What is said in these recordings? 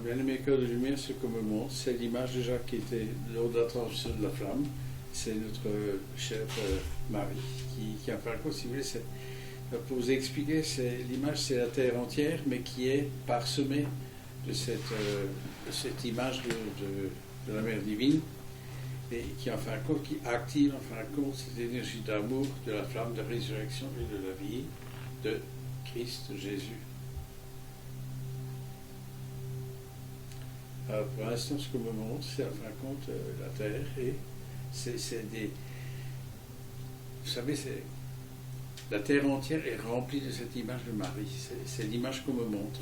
bien-aimé cœur de lumière, ce qu'on me montre, c'est l'image déjà qui était lors de la transition de la flamme. C'est notre chère Marie, qui en fin de compte, si vous voulez, pour vous expliquer, l'image, c'est la terre entière, mais qui est parsemée de cette image de la mère divine, et qui, en fin de compte, qui active, en fin de compte, cette énergie d'amour, de la flamme de résurrection et de la vie de Christ Jésus. Alors, pour l'instant, ce qu'on me montre, c'est, en fin de compte, la terre, et c'est des... Vous savez, la terre entière est remplie de cette image de Marie. C'est l'image qu'on me montre.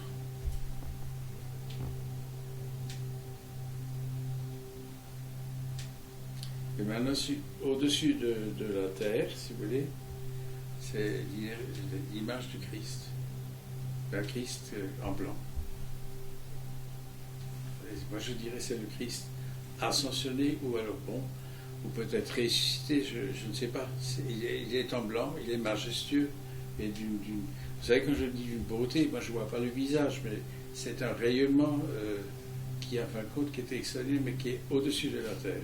Et maintenant, au-dessus de la terre, si vous voulez, c'est l'image du Christ. Le Christ en blanc. Et moi, je dirais c'est le Christ ascensionné, ou alors bon, ou peut-être ressuscité, je ne sais pas. Il est en blanc, il est majestueux. Et vous savez, quand je dis d'une beauté, moi je ne vois pas le visage, mais c'est un rayonnement qui, en fin de compte, qui est extraordinaire, mais qui est au-dessus de la terre.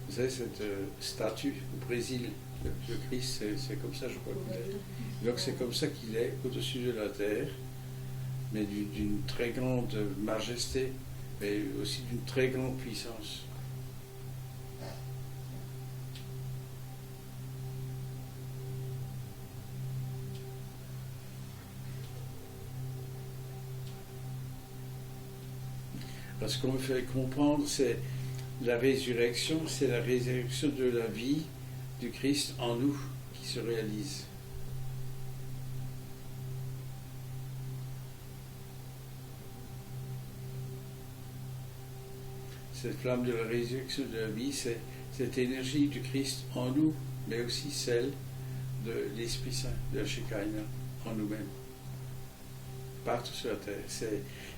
Vous savez, cette statue au Brésil, le Christ, c'est comme ça, je crois qu'il est. Donc c'est comme ça qu'il est au-dessus de la terre, mais d'une très grande majesté, mais aussi d'une très grande puissance. Parce qu'on me fait comprendre, c'est la résurrection de la vie du Christ en nous qui se réalise. Cette flamme de la résurrection de la vie, c'est cette énergie du Christ en nous, mais aussi celle de l'Esprit Saint, de la Shekinah, en nous-mêmes, partout sur la terre.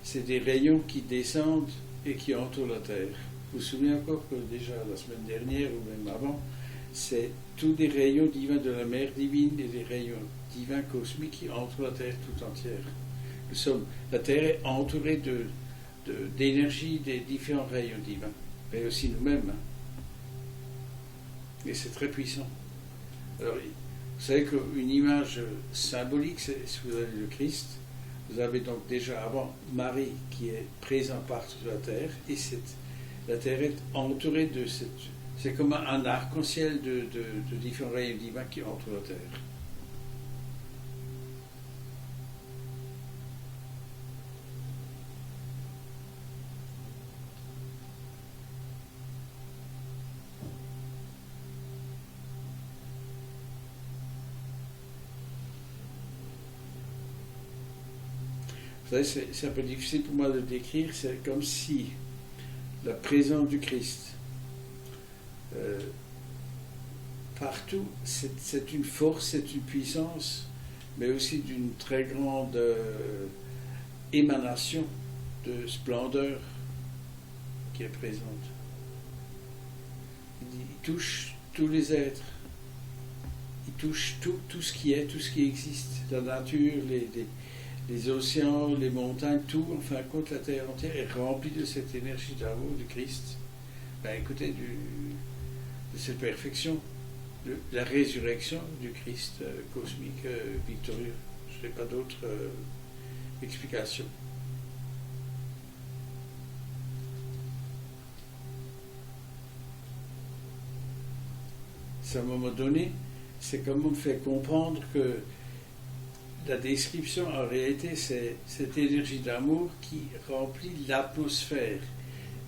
C'est des rayons qui descendent et qui entourent la terre. Vous vous souvenez encore que déjà la semaine dernière ou même avant, c'est tous des rayons divins de la mer divine et des rayons divins cosmiques qui entourent la terre tout entière. La terre est entourée d'énergie des différents rayons divins, mais aussi nous-mêmes. Et c'est très puissant. Alors, vous savez qu'une image symbolique, si vous avez le Christ, vous avez donc déjà avant Marie qui est présente partout sur la terre, et la terre est entourée de cette... C'est comme un arc-en-ciel de différents rayons divins qui entourent la terre. Vous savez, c'est un peu difficile pour moi de décrire, c'est comme si la présence du Christ partout, c'est une force, c'est une puissance, mais aussi d'une très grande émanation de splendeur qui est présente. Il touche tous les êtres, il touche tout ce qui est, tout ce qui existe, la nature, les océans, les montagnes, tout, en fin de compte, la terre entière est remplie de cette énergie d'amour du Christ. Ben, écoutez, de cette perfection, de la résurrection du Christ cosmique victorieux. Je n'ai pas d'autre explication. À un moment donné, c'est comme on me fait comprendre que la description, en réalité, c'est cette énergie d'amour qui remplit l'atmosphère,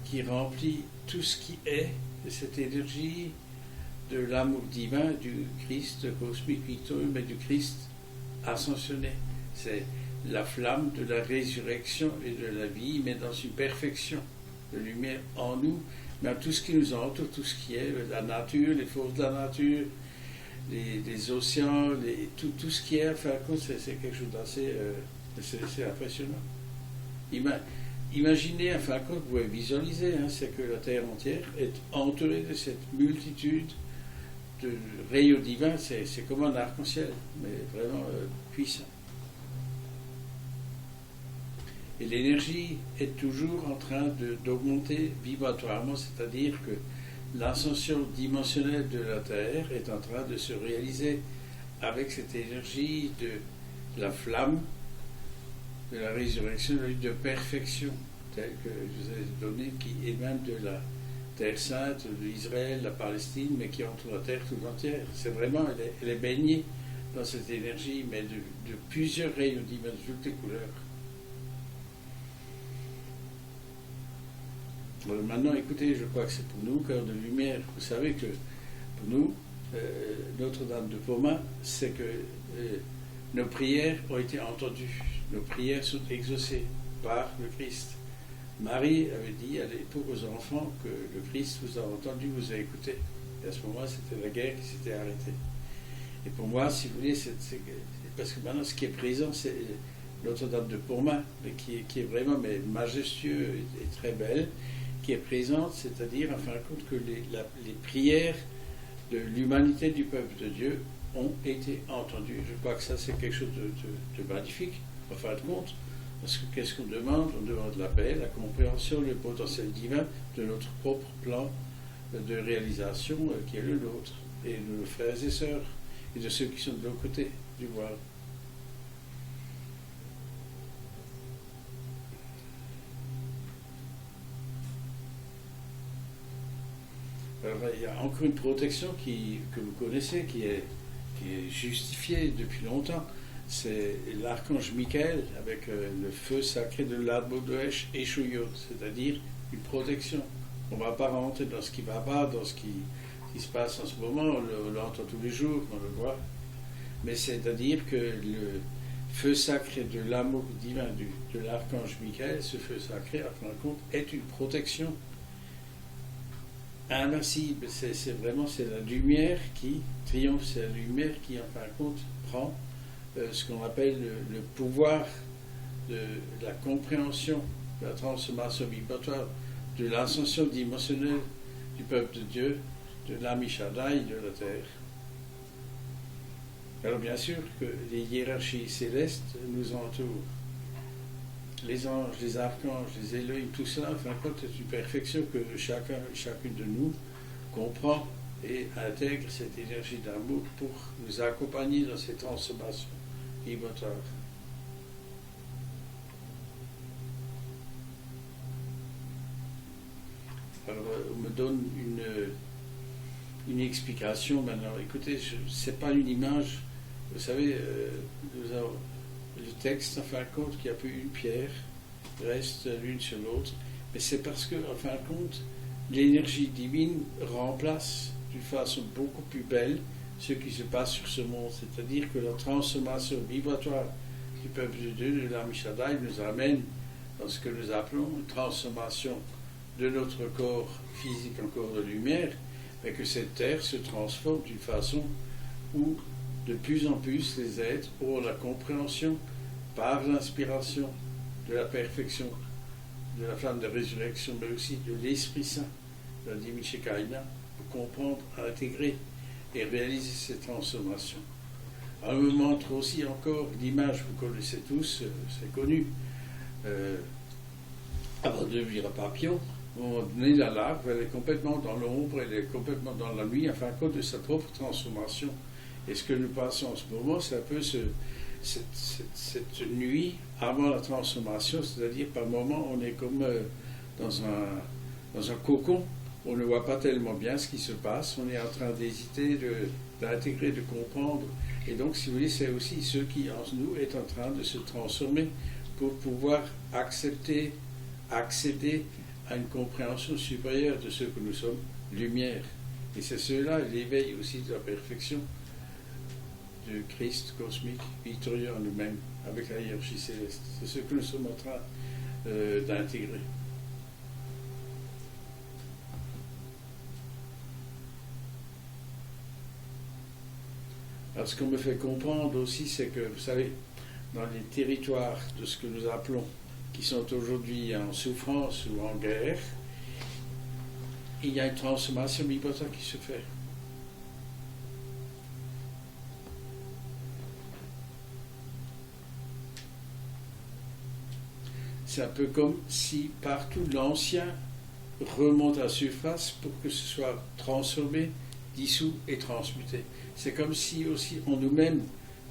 qui remplit tout ce qui est de cette énergie de l'amour divin du Christ cosmique victorieux, mais du Christ ascensionné. C'est la flamme de la résurrection et de la vie, mais dans une perfection de lumière en nous, même tout ce qui nous entoure, tout ce qui est la nature, les forces de la nature, les océans, tout ce qui est, enfin, c'est quelque chose d'assez c'est impressionnant. Imaginez, enfin, vous pouvez visualiser, c'est que la Terre entière est entourée de cette multitude de rayons divins, c'est comme un arc-en-ciel, mais vraiment puissant. Et l'énergie est toujours en train d'augmenter vibratoirement, c'est-à-dire que l'ascension dimensionnelle de la Terre est en train de se réaliser avec cette énergie de la flamme, de la résurrection, de perfection, telle que je vous ai donnée, qui émane de la Terre sainte, d'Israël, la Palestine, mais qui entoure la Terre tout entière. C'est vraiment, elle est baignée dans cette énergie, mais de plusieurs rayons divins, de toutes les couleurs. Alors maintenant, écoutez, je crois que c'est pour nous, cœur de lumière. Vous savez que pour nous, Notre-Dame de Pomain, c'est que nos prières ont été entendues, nos prières sont exaucées par le Christ. Marie avait dit à l'époque aux enfants que le Christ vous a entendu, vous a écouté. Et à ce moment-là, c'était la guerre qui s'était arrêtée. Et pour moi, si vous voulez, parce que maintenant, ce qui est présent, c'est Notre-Dame de Pomain, qui est vraiment majestueux et très belle, qui est présente, c'est-à-dire, en fin de compte, que les prières de l'humanité du peuple de Dieu ont été entendues. Je crois que ça, c'est quelque chose de magnifique, en fin de compte, parce que qu'est-ce qu'on demande? On demande la paix, la compréhension, le potentiel divin de notre propre plan de réalisation qui est le nôtre, et de nos frères et sœurs, et de ceux qui sont de l'autre côté du voile. Alors, il y a encore une protection que vous connaissez, qui est justifiée depuis longtemps. C'est l'archange Michael avec le feu sacré de l'arbre de Eshuyot, c'est-à-dire une protection. On ne va pas rentrer dans ce qui ne va pas, dans ce qui se passe en ce moment, on l'entend tous les jours, on le voit. Mais c'est-à-dire que le feu sacré de l'amour divin de l'archange Michael, ce feu sacré, à fin de compte, est une protection invincible. C'est vraiment la lumière qui triomphe, c'est la lumière qui, en fin de compte, prend ce qu'on appelle le pouvoir de la compréhension, de la transformation vibratoire, de l'ascension dimensionnelle du peuple de Dieu, de l'Amishadaï de la terre. Alors bien sûr que les hiérarchies célestes nous entourent. Les anges, les archanges, les Elohim, tout ça, en fin de compte, est une perfection que chacune de nous comprend et intègre cette énergie d'amour pour nous accompagner dans ces transformations vibratoires. Alors, on me donne une explication maintenant. Écoutez, ce n'est pas une image. Vous savez, nous avons le texte, en fin de compte, qui a plus une pierre, reste l'une sur l'autre. Mais c'est parce que, en fin de compte, l'énergie divine remplace d'une façon beaucoup plus belle ce qui se passe sur ce monde. C'est-à-dire que la transformation vibratoire du peuple de Dieu, de l'Amishadaï, nous amène dans ce que nous appelons une transformation de notre corps physique en corps de lumière, mais que cette terre se transforme d'une façon où de plus en plus les êtres auront la compréhension par l'inspiration de la perfection, de la flamme de résurrection, mais aussi de l'Esprit Saint, de la Divine Shekinah, pour comprendre, intégrer et réaliser cette transformation. Alors, on me montre aussi encore l'image, vous connaissez tous, c'est connu, avant de devenir un papillon. À un moment donné, la larve, elle est complètement dans l'ombre, elle est complètement dans la nuit, en fin de compte de sa propre transformation. Et ce que nous passons en ce moment, c'est un peu cette nuit avant la transformation, c'est-à-dire par moment, on est comme dans un cocon, on ne voit pas tellement bien ce qui se passe, on est en train d'hésiter, d'intégrer, de comprendre. Et donc, si vous voulez, c'est aussi ce qui en nous est en train de se transformer pour pouvoir accéder à une compréhension supérieure de ce que nous sommes, lumière. Et c'est cela, l'éveil aussi de la perfection du Christ cosmique, victorieux en nous-mêmes, avec la hiérarchie céleste. C'est ce que nous sommes en train d'intégrer. Alors, ce qu'on me fait comprendre aussi, c'est que, vous savez, dans les territoires de ce que nous appelons, qui sont aujourd'hui en souffrance ou en guerre, il y a une transformation vibratoire qui se fait. c'est un peu comme si partout l'ancien remonte à la surface pour que ce soit transformé, dissous et transmuté. C'est comme si aussi en nous-mêmes,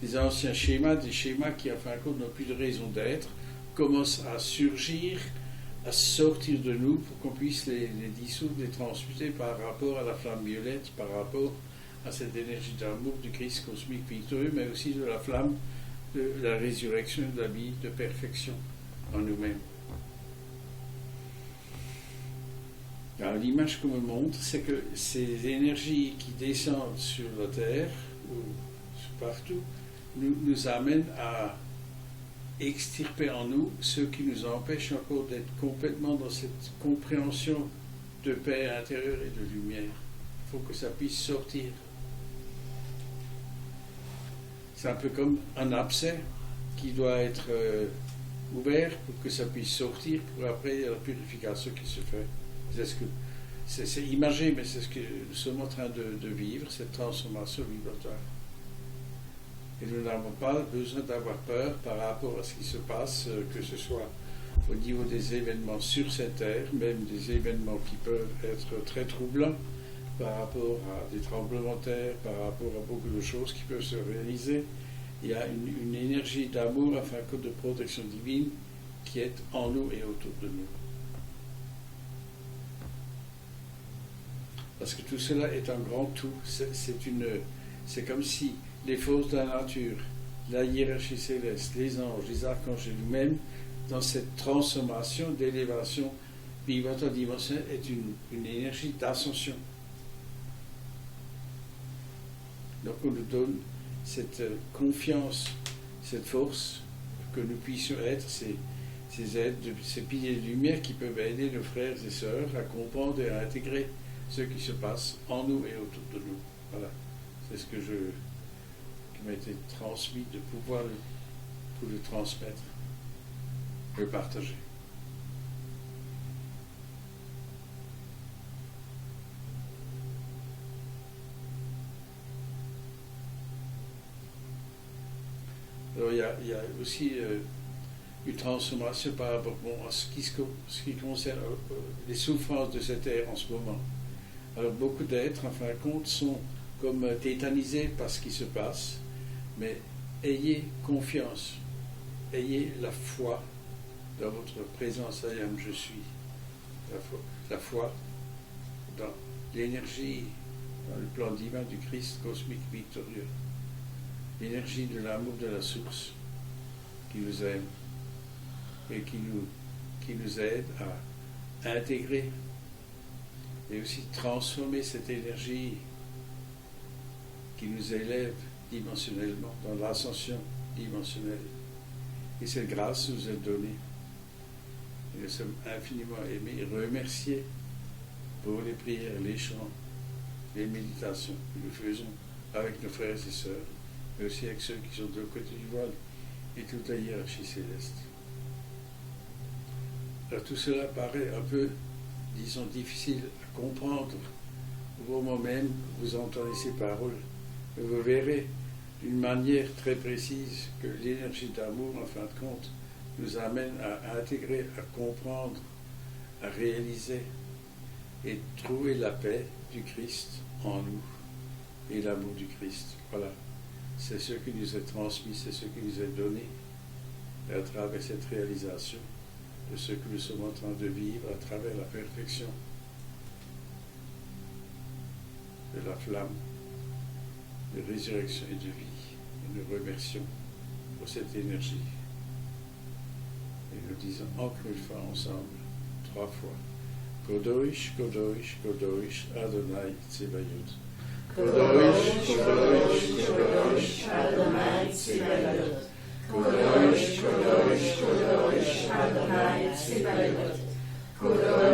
des anciens schémas, des schémas qui en fin de compte n'ont plus de raison d'être, commencent à surgir, à sortir de nous pour qu'on puisse les dissoudre, les transmuter par rapport à la flamme violette, par rapport à cette énergie d'amour du Christ cosmique victorieux, mais aussi de la flamme de la résurrection, de la vie de perfection en nous-mêmes. Alors, l'image qu'on me montre, c'est que ces énergies qui descendent sur la Terre, ou partout, nous amènent à extirper en nous ce qui nous empêche encore d'être complètement dans cette compréhension de paix intérieure et de lumière. Il faut que ça puisse sortir. C'est un peu comme un abcès qui doit être ouvert pour que ça puisse sortir, pour après la purification qui se fait. C'est imagé, mais c'est ce que nous sommes en train de vivre, cette transformation vibratoire. Et nous n'avons pas besoin d'avoir peur par rapport à ce qui se passe, que ce soit au niveau des événements sur cette terre, même des événements qui peuvent être très troublants par rapport à des tremblements de terre, par rapport à beaucoup de choses qui peuvent se réaliser. Il y a une énergie d'amour, enfin, de protection divine qui est en nous et autour de nous. Parce que tout cela est un grand tout. C'est comme si les forces de la nature, la hiérarchie céleste, les anges, les archanges et nous-mêmes, dans cette transformation, d'élévation vibratoire dimensionnelle, est une énergie d'ascension. Donc on nous donne cette confiance, cette force, que nous puissions être ces aides, ces piliers de lumière qui peuvent aider nos frères et sœurs à comprendre et à intégrer ce qui se passe en nous et autour de nous. Voilà, c'est ce qui m'a été transmis, de pouvoir pour le transmettre, le partager. Alors il y a aussi une transformation par rapport à ce qui concerne les souffrances de cette ère en ce moment. Alors beaucoup d'êtres, en fin de compte, sont comme tétanisés par ce qui se passe, mais ayez confiance, ayez la foi dans votre présence, I am, je suis. La foi dans l'énergie, dans le plan divin du Christ cosmique victorieux. L'énergie de l'amour de la source qui nous aime et qui nous aide à intégrer et aussi transformer cette énergie qui nous élève dimensionnellement, dans l'ascension dimensionnelle. Et cette grâce nous est donnée. Et nous sommes infiniment aimés et remerciés pour les prières, les chants, les méditations que nous faisons avec nos frères et sœurs, mais aussi avec ceux qui sont de l'autre côté du voile et toute la hiérarchie céleste. Alors tout cela paraît un peu, disons, difficile à comprendre au moment même où vous entendez ces paroles, mais vous verrez d'une manière très précise que l'énergie d'amour, en fin de compte, nous amène à intégrer, à comprendre, à réaliser et trouver la paix du Christ en nous et l'amour du Christ. Voilà. C'est ce qui nous est transmis, c'est ce qui nous est donné à travers cette réalisation de ce que nous sommes en train de vivre à travers la perfection de la flamme de résurrection et de vie. Et nous remercions pour cette énergie. Et nous disons encore une fois ensemble, 3 fois, Kodosh, Kodosh, Kodosh, Adonai Tsebayot. Kodosh, Kodosh, Kodosh, Adonai Tsebayot. Kodosh, Kodosh, Kodosh, Adonai Tsebayot. Kodosh,